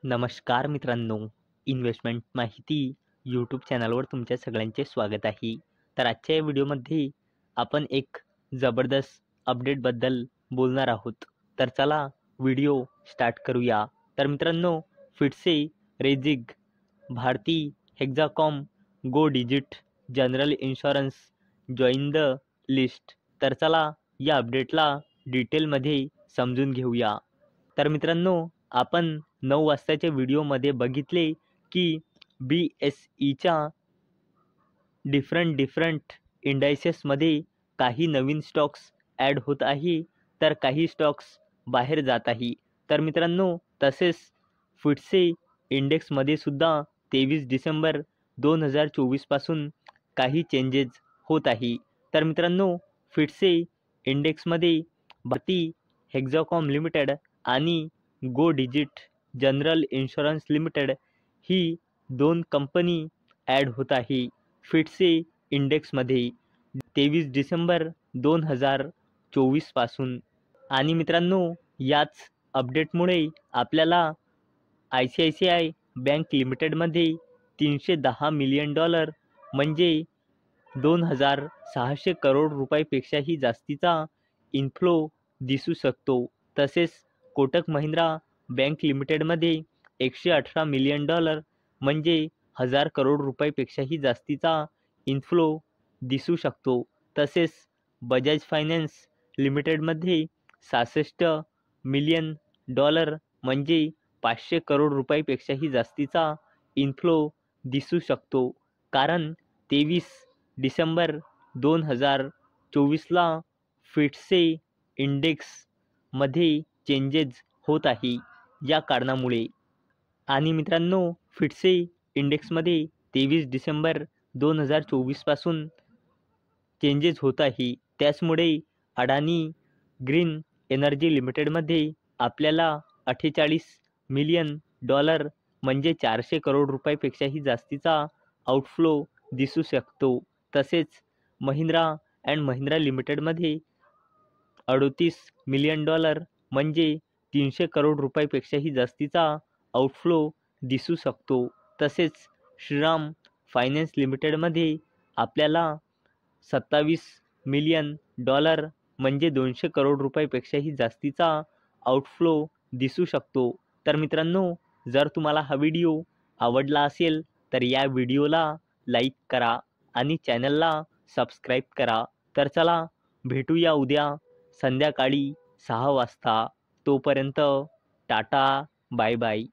नमस्कार मित्रांनो, इन्व्हेस्टमेंट माहिती यूट्यूब चॅनलवर तुमच्या सगळ्यांचे स्वागत आहे. तर आजच्या या व्हिडिओमध्ये आपण एक जबरदस्त अपडेटबद्दल बोलणार आहोत. तर चला व्हिडिओ स्टार्ट करूया. तर मित्रांनो, फिटसे रेजिग Bharti Hexacom Go Digit General Insurance join the list. तर चला या अपडेटला डिटेलमध्ये समजून घेऊया. तर मित्रांनो, आपण 9 वाजताच्या व्हिडिओमध्ये बघितले की BSEच्या डिफरंट इंडायसेसमध्ये काही नवीन स्टॉक्स ॲड होत आहे, तर काही स्टॉक्स बाहेर जात आहे. तर मित्रांनो, तसेच FTSE इंडेक्समध्ये सुद्धा 23 डिसेंबर 2024 पासून काही चेंजेस होत आहे. तर मित्रांनो, FTSE इंडेक्समध्ये भारती हेक्झाकॉम लिमिटेड आणि गो डिजिट जनरल इन्शुरन्स लिमिटेड ही 2 कंपनी ॲड होत आहे FTSE इंडेक्समध्ये 23 डिसेंबर 2024 पासून. आणि मित्रांनो, याच अपडेटमुळे आपल्याला ICICI बँक लिमिटेडमध्ये $310 मिलियन म्हणजे 2,600 करोड रुपयापेक्षाही जास्तीचा इन्फ्लो दिसू शकतो. तसेच कोटक महिंद्रा बँक लिमिटेडमध्ये $118 मिलियन म्हणजे 1,000 करोड रुपयापेक्षाही जास्तीचा इन्फ्लो दिसू शकतो. तसेच बजाज फायनान्स लिमिटेडमध्ये $66 मिलियन म्हणजे 500 करोड रुपयापेक्षाही जास्तीचा इन्फ्लो दिसू शकतो. कारण 23 डिसेंबर 2024ला FTSE इंडेक्समध्ये चेंजेस होत आहे या कारणामुळे. आणि मित्रांनो, FTSE इंडेक्समध्ये 23 डिसेंबर 2024 पासून चेंजेस होत आहे. त्याचमुळे अडानी ग्रीन एनर्जी लिमिटेडमध्ये आपल्याला $48 मिलियन म्हणजे 400 करोड रुपयापेक्षाही जास्तीचा आउटफ्लो दिसू शकतो. तसेच महिंद्रा अँड महिंद्रा लिमिटेडमध्ये $38 मिलियन म्हणजे 300 करोड रुपयापेक्षाही जास्तीचा आउटफ्लो दिसू शकतो. तसेच श्रीराम फायनान्स लिमिटेडमध्ये आपल्याला $27 मिलियन म्हणजे 200 करोड रुपयापेक्षाही जास्तीचा आउटफ्लो दिसू शकतो. तर मित्रांनो, जर तुम्हाला हा व्हिडिओ आवडला असेल तर या व्हिडिओला लाईक करा आणि चॅनलला सबस्क्राईब करा. तर चला भेटूया उद्या संध्याकाळी 6 वाजता. तोपर्यंत टाटा, बाय बाय.